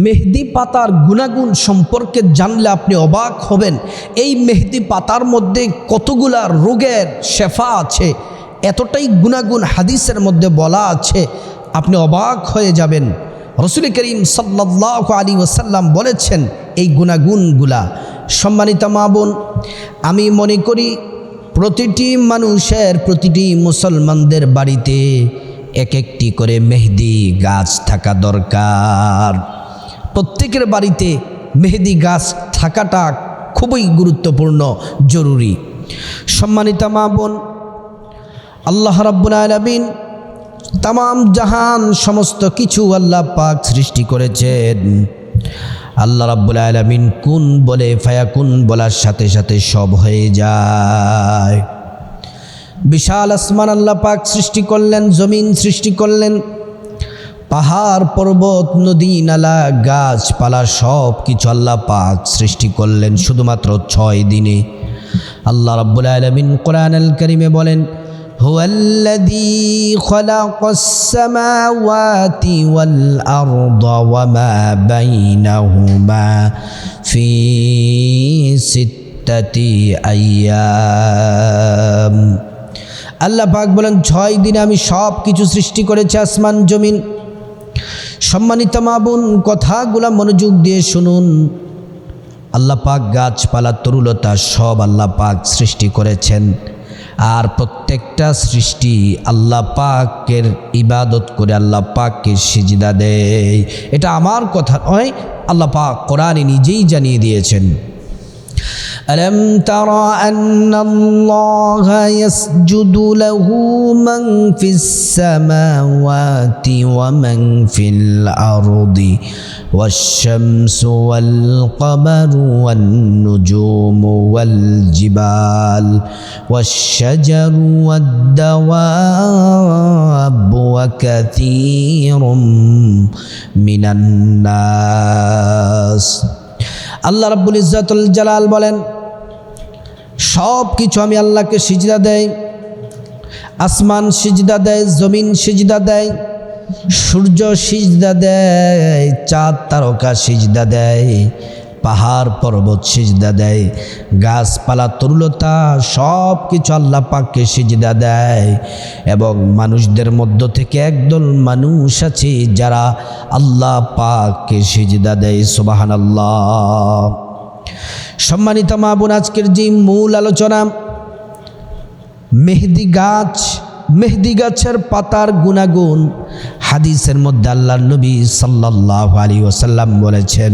মেহেদি পাতার গুণাগুণ সম্পর্কে জানলে আপনি অবাক হবেন। এই মেহেদি পাতার মধ্যে কতগুলা রোগের শেফা আছে, এতটাই গুণাগুণ হাদিসের মধ্যে বলা আছে, আপনি অবাক হয়ে যাবেন। রাসূল করিম সাল্লাল্লাহু আলাইহি ওয়াসাল্লাম বলেছেন এই গুণাগুণগুলা। সম্মানিত মা বোন, আমি মনে করি প্রতিটি মানুষের, প্রতিটি মুসলমানদের বাড়িতে এক একটি করে মেহেদি গাছ থাকা দরকার। প্রত্যেকের বাড়িতে মেহেদি গাছ থাকাটা খুবই গুরুত্বপূর্ণ, জরুরি। সম্মানিত মা বোন, আল্লাহ রাব্বুল আলামিন তামাম জাহান সমস্ত কিছু আল্লাহ পাক সৃষ্টি করেছেন। আল্লাহ রাব্বুল আলামিন কুন বলে ফায়াকুন বলার সাথে সাথে সব হয়ে যায়। বিশাল আসমান আল্লাহ পাক সৃষ্টি করলেন, জমিন সৃষ্টি করলেন, পাহাড় পর্বত নদী নালা গাছপালা সব কিছু আল্লাহ পাক সৃষ্টি করলেন শুধুমাত্র 6 দিনে। আল্লাহ রাব্বুল আলামিন কোরআনুল কারীমে বলেন, হুয়াল্লাযী খালাকাস সামাওয়াতি ওয়াল আরদা ওয়া মা বাইনাহুমা ফি সিত্তাতি আইয়াম। আল্লাহ পাক বলেন 6 দিনে আমি সব কিছু সৃষ্টি করেছি, আসমান জমিন। সম্মানিত মা বোন, কথাগুলা মনোযোগ দিয়ে শুনুন। আল্লাহ পাক গাছপালা তরুলতা সব আল্লাহ পাক সৃষ্টি করেছেন, আর প্রত্যেকটা সৃষ্টি আল্লাহ পাকের ইবাদত করে আল্লাহ পাককে সিজদা দেয়। এটা আমার কথা নয়, আল্লাহ পাক কোরআনে নিজেই জানিয়ে দিয়েছেন। ألم تر أن الله يسجد له من في السماوات ومن في الأرض والشمس والقمر والنجوم والجبال والشجر والدواب وكثير من الناس। আল্লাহ রাব্বুল ইজ্জাতুল জালাল বলেন সব কিছু আমি আল্লাহকে সিজদা দেই। আসমান সিজদা দেয়, জমিন সিজদা দেয়, সূর্য সিজদা দেয়, চাঁদ তারকা সিজদা দেয়, পাহাড় পর্বত সিজদা দেয়, গাছপালা তরুলতা সব কিছু আল্লাহ পাককে সিজদা দেয়। এবং মানুষদের মধ্য থেকে একদল মানুষ আছে যারা আল্লাহ পাককে সিজদা দেয়। সুবহানাল্লাহ। সম্মানিত মা বোন, আজকের যে মূল আলোচনা মেহেদি গাছ, মেহেদি গাছের পাতার গুণাগুণ। হাদিসের মধ্যে আল্লাহর নবী সাল্লাল্লাহু আলাইহি ওয়াসাল্লাম বলেছেন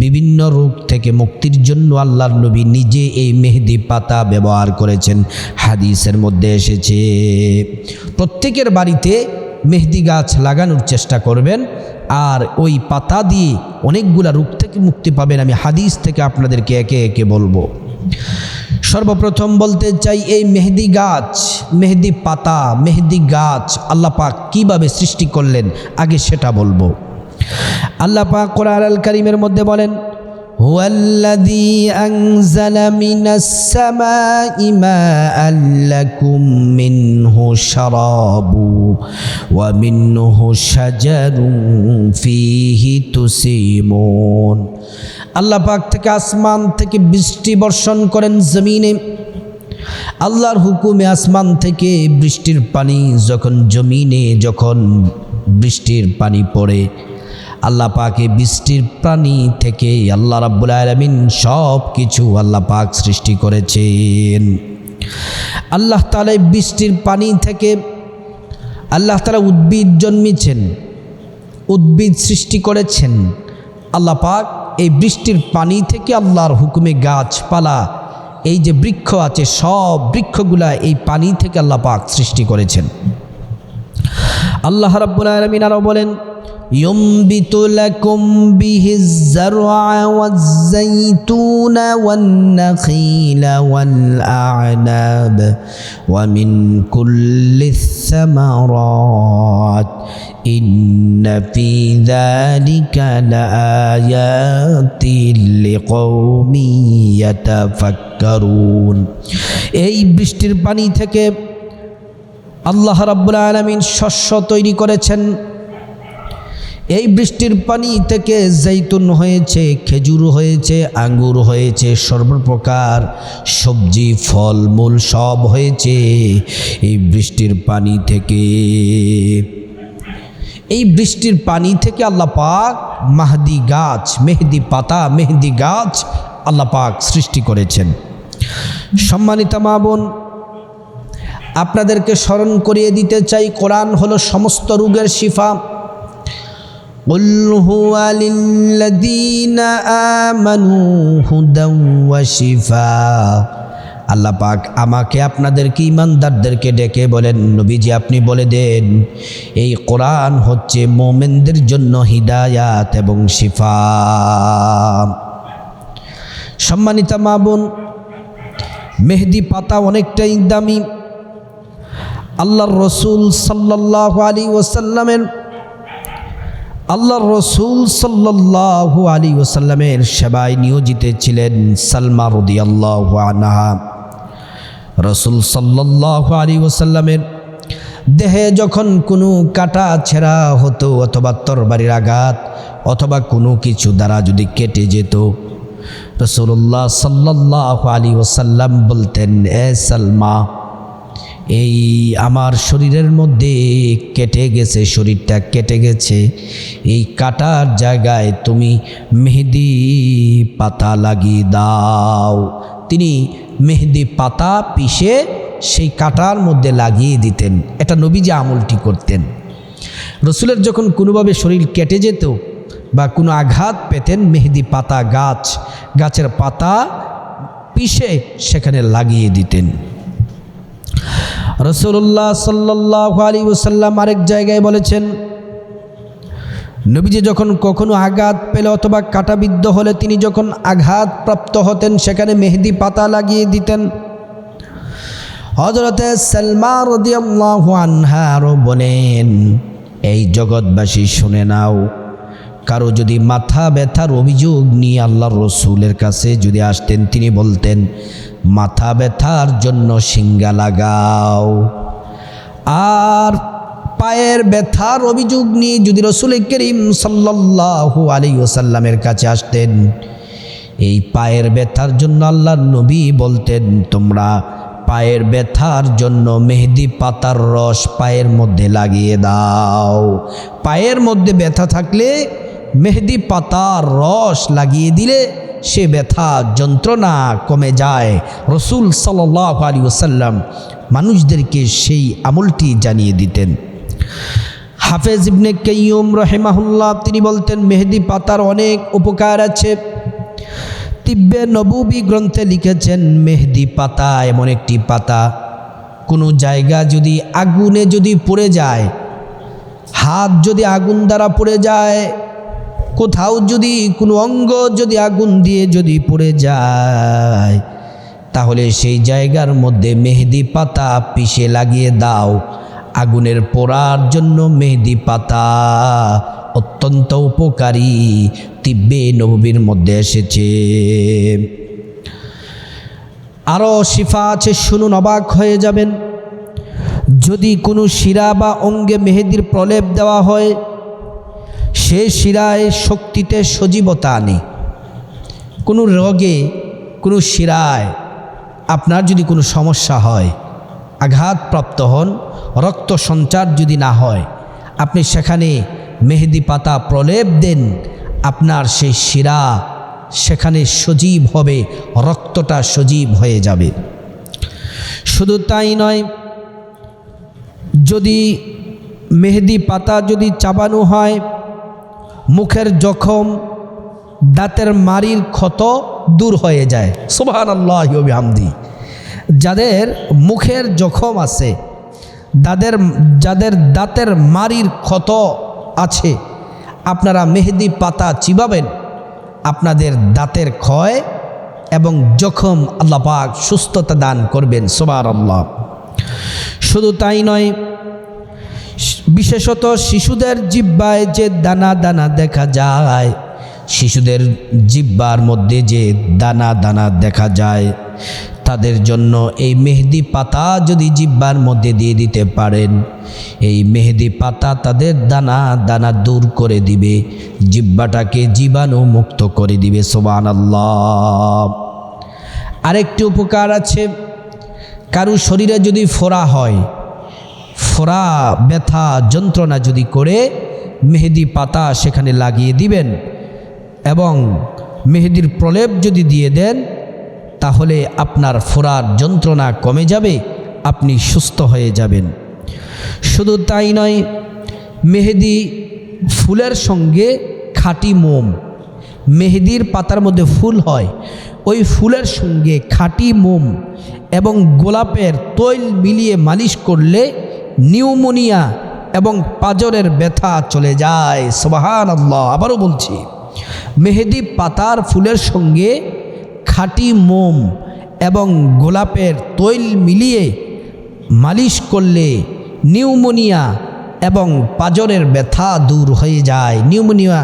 বিভিন্ন রোগ থেকে মুক্তির জন্য আল্লাহর নবী নিজে এই মেহেদি পাতা ব্যবহার করেছেন। হাদিসের মধ্যে এসেছে প্রত্যেকের বাড়িতে মেহেদি গাছ লাগানোর চেষ্টা করবেন, আর ওই পাতা দিয়ে অনেকগুলা রোগ থেকে মুক্তি পাবেন। আমি হাদিস থেকে আপনাদেরকে একে একে বলবো। সর্বপ্রথম বলতে চাই এই মেহেদি গাছ, মেহেদি পাতা, মেহেদি গাছ আল্লাহ পাক কিভাবে সৃষ্টি করলেন আগে সেটা বলবো। আল্লাহ পাক কোরআনুল কারীমের মধ্যে বলেন, হুয়াল্লাযী আনজালা মিনাস সামাই মাআন লাকুম মিনহু শারাবু ওয়া মিনহু শাজারুন ফীহি তুসিমুন। আল্লাহ পাক থেকে আসমান থেকে বৃষ্টি বর্ষণ করেন জমিনে। আল্লাহর হুকুমে আসমান থেকে বৃষ্টির পানি যখন জমিনে, যখন বৃষ্টির পানি পড়ে, আল্লাহ পাকে বৃষ্টির পানি থেকে আল্লাহ রাব্বুল আলামিন সব কিছু আল্লাহ পাক সৃষ্টি করেছেন। আল্লাহ তাআলা বৃষ্টির পানি থেকে আল্লাহ তাআলা উদ্ভিদ জন্মিয়েছেন, উদ্ভিদ সৃষ্টি করেছেন। আল্লাহ পাক এই বৃষ্টির পানি থেকে আল্লাহর হুকুমে গাছপালা, এই যে বৃক্ষ আছে সব বৃক্ষগুলা এই পানি থেকে আল্লাহ পাক সৃষ্টি করেছেন। আল্লাহ রাব্বুল আলামিন আরো বলেন, ينبت لكم به الزرع والزيتون والنخيل والأعناب ومن كل الثمرات إن في ذلك لآيات لقوم يتفكرون। এই বৃষ্টির পানি থেকে আল্লাহ রাব্বুল আলামিন শস্য তৈরি করেছেন। এই বৃষ্টির পানি থেকে জৈতুন হয়েছে, খেজুর হয়েছে, আঙ্গুর হয়েছে, সর্বপ্রকার সবজি ফল মূল সব হয়েছে এই বৃষ্টির পানি থেকে। এই বৃষ্টির পানি থেকে আল্লাহ পাক মেহেদি গাছ, মেহেদি পাতা, মেহেদি গাছ আল্লাহ পাক সৃষ্টি করেছেন। সম্মানিত মা বোন, আপনাদেরকে স্মরণ করিয়ে দিতে চাই, কোরআন হলো সমস্ত রোগের শিফা। قل هو للذين آمنوا هدى وشفاء। আল্লাহ পাক আমাকে আপনাদেরকে ইমানদারদেরকে ডেকে বলেন, নবীজি আপনি বলে দেন এই কোরআন হচ্ছে মুমিনদের জন্য হিদায়াত এবং শিফা। সম্মানিত মা বোন, মেহেদি পাতা অনেকটাই দামি। আল্লাহর রসুল সাল্লাল্লাহু আলাইহি ওয়াসাল্লামের সেবায় নিয়োজিত ছিলেন সালমা রাদিয়াল্লাহু আনহা। রসুল সাল্লাল্লাহু আলাইহি ওয়াসাল্লামের দেহে যখন কোনো কাটা ছেঁড়া হতো অথবা তরবারির আঘাত অথবা কোনো কিছু দ্বারা যদি কেটে যেত, রাসূলুল্লাহ সাল্লাল্লাহু আলাইহি ওয়াসাল্লাম বলতেন, এ সালমা, এই আমার শরীরের মধ্যে কেটে গেছে, শরীরটা কেটে গেছে, এই কাটার জায়গায় তুমি মেহেদি পাতা লাগিয়ে দাও। তিনি মেহেদি পাতা পিষে সেই কাটার মধ্যে লাগিয়ে দিতেন। এটা নবীজি আমলটি করতেন। রসুলের যখন কোনোভাবে শরীর কেটে যেত বা কোনো আঘাত পেতেন, মেহেদি পাতা গাছের পাতা পিষে সেখানে লাগিয়ে দিতেন। রাসূলুল্লাহ সাল্লাল্লাহু আলাইহি ওয়াসাল্লাম আরেক জায়গায় বলেছেন, নবীজি যখন কখনো আঘাত পেলে অথবা কাটাবিদ্ধ হলে তিনি যখন আঘাত প্রাপ্ত হতেন সেখানে মেহেদি পাতা লাগিয়ে দিতেন। হযরতে সালমা রাদিয়াল্লাহু আনহা আরও বলেন, এই জগৎবাসী শুনে নাও, কারো যদি মাথা ব্যথার অভিযোগ নিয়ে আল্লাহর রসুলের কাছে যদি আসতেন, তিনি বলতেন মাথা ব্যথার জন্য সিঙ্গা লাগাও। আর পায়ের ব্যথার অভিযোগ নিয়ে যদি রসুল করিম সাল্লাল্লাহু আলাইহি ওয়াসাল্লামের কাছে আসতেন, এই পায়ের ব্যথার জন্য আল্লাহর নবী বলতেন তোমরা পায়ের ব্যথার জন্য মেহেদি পাতার রস পায়ের মধ্যে লাগিয়ে দাও। পায়ের মধ্যে ব্যথা থাকলে মেহেদি পাতার রস লাগিয়ে দিলে সে ব্যথা যন্ত্রণা কমে যায়। রসুল সাল্লাল্লাহু আলাইহি ওয়াসাল্লাম মানুষদেরকে সেই আমলটি জানিয়ে দিতেন। হাফেজ ইবনে কাইয়ুম রাহিমাহুল্লাহ তিনি বলতেন, মেহেদি পাতার অনেক উপকার আছে। তিব্বে নববী গ্রন্থে লিখেছেন, মেহেদি পাতা এমন একটি পাতা, কোনো জায়গা যদি আগুনে যদি পুড়ে যায়, হাত যদি আগুন দ্বারা পুড়ে যায়, কোথাও যদি কোনো অঙ্গ যদি আগুন দিয়ে যদি পুড়ে যায়, তাহলে সেই জায়গার মধ্যে মেহেদি পাতা পিষে লাগিয়ে দাও। আগুনের পোড়ার জন্য মেহেদি পাতা অত্যন্ত উপকারী, তিব্বে নববীর মধ্যে এসেছে। আরও শিফা আছে, শুনুন অবাক হয়ে যাবেন। যদি কোনো শিরা বা অঙ্গে মেহেদির প্রলেপ দেওয়া হয়, সে শিরায় শক্তিতে সজীবতা আনে। কোনো রোগে, কোনো শিরায় আপনার যদি কোনো সমস্যা হয়, আঘাতপ্রাপ্ত হন, রক্ত সঞ্চার যদি না হয়, আপনি সেখানে মেহেদি পাতা প্রলেপ দেন, আপনার সেই শিরা সেখানে সজীব হবে, রক্তটা সজীব হয়ে যাবে। শুধু তাই নয়, যদি মেহেদি পাতা যদি চাবানো হয়, মুখের জখম, দাঁতের মাড়ির ক্ষত দূর হয়ে যায়। সুবহানাল্লাহি ওয়া বিহামদি। যাদের মুখের জখম আছে, যাদের দাঁতের মাড়ির ক্ষত আছে, আপনারা মেহেদি পাতা চিবাবেন, আপনাদের দাঁতের ক্ষয় এবং জখম আল্লাহ পাক সুস্থতা দান করবেন। সুবহানাল্লাহ। শুধু তাই নয়, বিশেষত শিশুদের জিহ্বায় যে দানা দানা দেখা যায়, শিশুদের জিহ্বার মধ্যে যে দানা দানা দেখা যায়, তাদের জন্য এই মেহেদি পাতা যদি জিহ্বার মধ্যে দিয়ে দিতে পারেন, এই মেহেদি পাতা তাদের দানা দানা দূর করে দিবে, জিহ্বাটাকে জীবাণু মুক্ত করে দিবে। সুবহানাল্লাহ। আরেকটি উপকার আছে, কারো শরীরে যদি ফোড়া হয়, ফোড়া ব্যথা যন্ত্রণা যদি করে, মেহেদি পাতা সেখানে লাগিয়ে দিবেন এবং মেহেদির প্রলেপ যদি দিয়ে দেন, তাহলে আপনার ফোড়ার যন্ত্রণা কমে যাবে, আপনি সুস্থ হয়ে যাবেন। শুধু তাই নয়, মেহেদি ফুলের সঙ্গে খাঁটি মোম, মেহেদির পাতার মধ্যে ফুল হয়, ওই ফুলের সঙ্গে খাঁটি মোম এবং গোলাপের তৈল মিলিয়ে মালিশ করলে নিউমোনিয়া এবং পাঁজরের ব্যথা চলে যায়। সুবহানাল্লাহ। আবারও বলছি, মেহেদি পাতার ফুলের সঙ্গে খাঁটি মোম এবং গোলাপের তৈল মিলিয়ে মালিশ করলে নিউমোনিয়া এবং পাঁজরের ব্যথা দূর হয়ে যায়। নিউমোনিয়া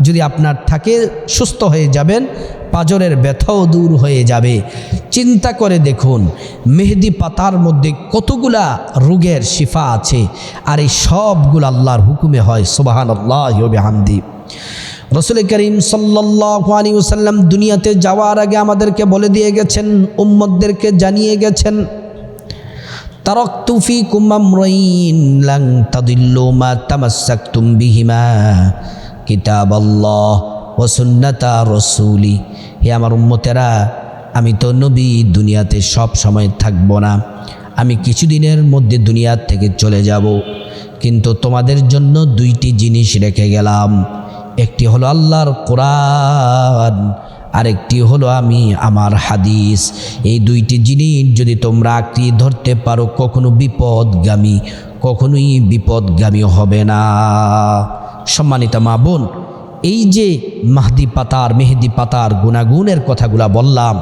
যদি আপনার থাকে, সুস্থ হয়ে যাবেন, পাঁজরের ব্যথাও দূর হয়ে যাবে। চিন্তা করে দেখুন, মেহেদি পাতার মধ্যে কতগুলা রোগের শিফা আছে, আর এই সবগুলো আল্লাহর হুকুমে হয়। সুবহানাল্লাহি ওয়া বিহামদি। রাসূল করিম সাল্লাল্লাহু আলাইহি ওয়াসাল্লাম দুনিয়াতে যাওয়ার আগে আমাদেরকে বলে দিয়ে গেছেন, উম্মতদেরকে জানিয়ে গেছেন, তারাকতু ফীকুম আমরাইন লান তাদিল্লু মা তামাসসাকতুম বিহিমা কিতাবাল্লাহ ওয়া সুন্নাতা রাসূলি। হে আমার উম্মতেরা, আমি তো নবী, দুনিয়াতে সব সময় থাকবো না, আমি কিছুদিনের মধ্যে দুনিয়া থেকে চলে যাব, কিন্তু তোমাদের জন্য দুইটি জিনিস রেখে গেলাম। একটি হলো আল্লাহর কোরআন, আরেকটি হলো আমার হাদিস। এই দুইটি জিনিস যদি তোমরা আঁকড়ে ধরতে পারো, কখনোই বিপদগামী হবে না। সম্মানিত মা বোন, এই যে মেহেদি পাতার গুণাগুণের কথাগুলা বললাম,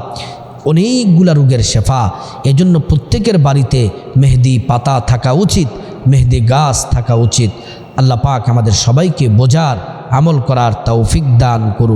অনেকগুলা রোগের শেফা। এজন্য প্রত্যেকের বাড়িতে মেহেদি পাতা থাকা উচিত, মেহেদি গাছ থাকা উচিত। আল্লাহ পাক আমাদের সবাইকে বোঝার, আমল করার তৌফিক দান করুন।